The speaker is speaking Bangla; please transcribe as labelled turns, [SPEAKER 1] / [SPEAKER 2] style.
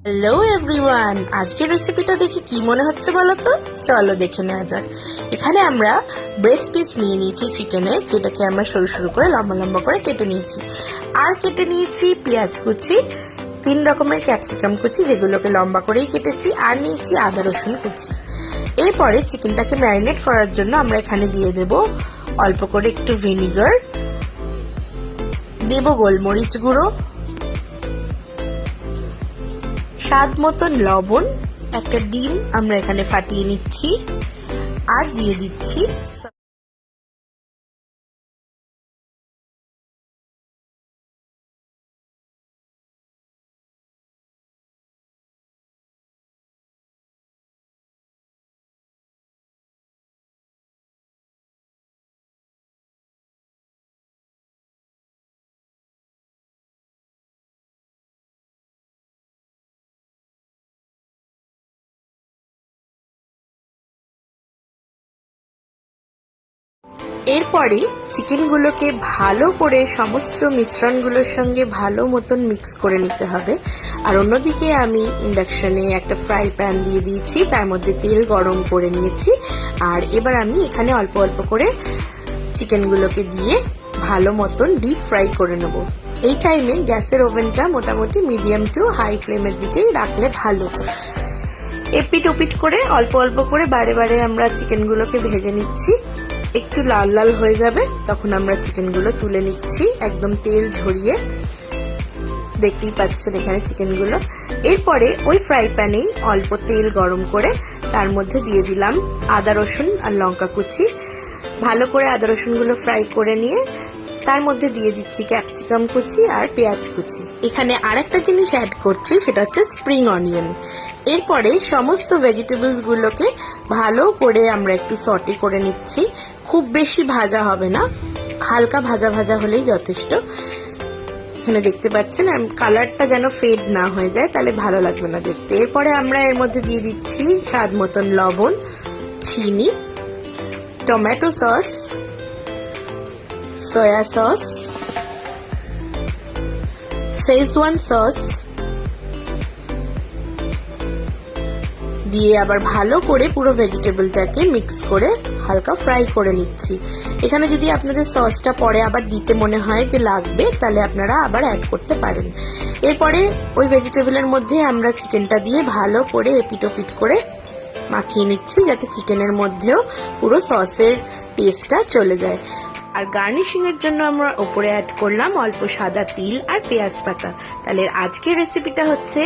[SPEAKER 1] হ্যালো এভরিওয়ান, আজকের রেসিপিটা দেখে কি মনে হচ্ছে বলো তো? চলো দেখে নেওয়া যাক। এখানে আমরা ব্রেস্ট পিস নিয়ে নিয়েছি চিকেনের, যেটাকে আমরা সরু সরু করে লম্বা লম্বা করে কেটে নিয়েছি। আর কেটে নিয়েছি পেঁয়াজ কুচি, 3 রকমের ক্যাপসিকাম কুচি, যেগুলোকে লম্বা করেই কেটেছি। আর নিয়েছি আদা রসুন কুচি। এরপরে চিকেনটাকে ম্যারিনেট করার জন্য আমরা এখানে দিয়ে দেব অল্প করে একটু ভিনিগার, দেব গোলমরিচ গুঁড়ো, স্বাদ মতন লবণ, একটা ডিম আমরা এখানে ফাটিয়ে নিচ্ছি, আর দিয়ে দিচ্ছি এরপরে চিকেনগুলোকে ভালো করে সমস্ত মিশ্রণগুলোর সঙ্গে ভালো মতন মিক্স করে নিতে হবে। আর অন্যদিকে আমি ইন্ডাকশনে একটা ফ্রাই প্যান দিয়ে দিয়েছি, তার মধ্যে তেল গরম করে নিয়েছি। আর এবার আমি এখানে অল্প অল্প করে চিকেনগুলোকে দিয়ে ভালো মতন ডিপ ফ্রাই করে নেব। এই টাইমে গ্যাসের ওভেনটা মোটামুটি মিডিয়াম টু হাই ফ্লেমের দিকেই রাখলে ভালো। এপিট ওপিট করে অল্প অল্প করে বারে বারে আমরা চিকেনগুলোকে ভেজে নিচ্ছি। একটু লাল লাল হয়ে যাবে তখন আমরা চিকেনগুলো তুলে নিচ্ছি, একদম তেল ঝরিয়ে। দেখতেই পাচ্ছেন এখানে চিকেনগুলো। এরপরে ওই ফ্রাই প্যানেই অল্প তেল গরম করে তার মধ্যে দিয়ে দিলাম আদা রসুন আর লঙ্কা কুচি। ভালো করে আদা রসুনগুলো ফ্রাই করে নিয়ে তার মধ্যে দিয়ে দিচ্ছি ক্যাপসিকাম কুচি আর পেঁয়াজ কুচি। এখানে আরেকটা জিনিস অ্যাড করছি, সেটা হচ্ছে স্প্রিং অনিয়ন। এরপরে সমস্ত ভেজিটেবলস গুলোকে ভালো করে আমরা একটু সটে করে নিচ্ছি। খুব বেশি ভাজা হবে না, হালকা ভাজা ভাজা হলেই যথেষ্ট। এখানে দেখতে পাচ্ছেন কালারটা যেন ফেড না হয়ে যায়, তাহলে ভালো লাগবে না দেখতে। এরপরে আমরা এর মধ্যে দিয়ে দিচ্ছি স্বাদ মতন লবণ, চিনি, tomato sauce, soya sauce, schezwan sauce দিয়ে আবার ভালো করে পুরো ভেজিটেবলটাকে মিক্স করে হালকা ফ্রাই করে নিচ্ছি। এখানে যদি আপনাদের সসটা পরে আবার দিতে মনে হয় যে লাগবে, তাহলে আপনারা আবার অ্যাড করতে পারেন। এরপরে ওই ভেজিটেবলের মধ্যে আমরা চিকেনটা দিয়ে ভালো করে এপিটোপিট করে মাখিয়ে নিচ্ছি, যাতে চিকেনের মধ্যেও পুরো সসের টেস্টটা চলে যায়। আর গার্নিশিং এর জন্য আমরা উপরে অ্যাড করলাম অল্প সাদা তিল আর পেঁয়াজ পাতা। তাহলে আজকের রেসিপিটা হচ্ছে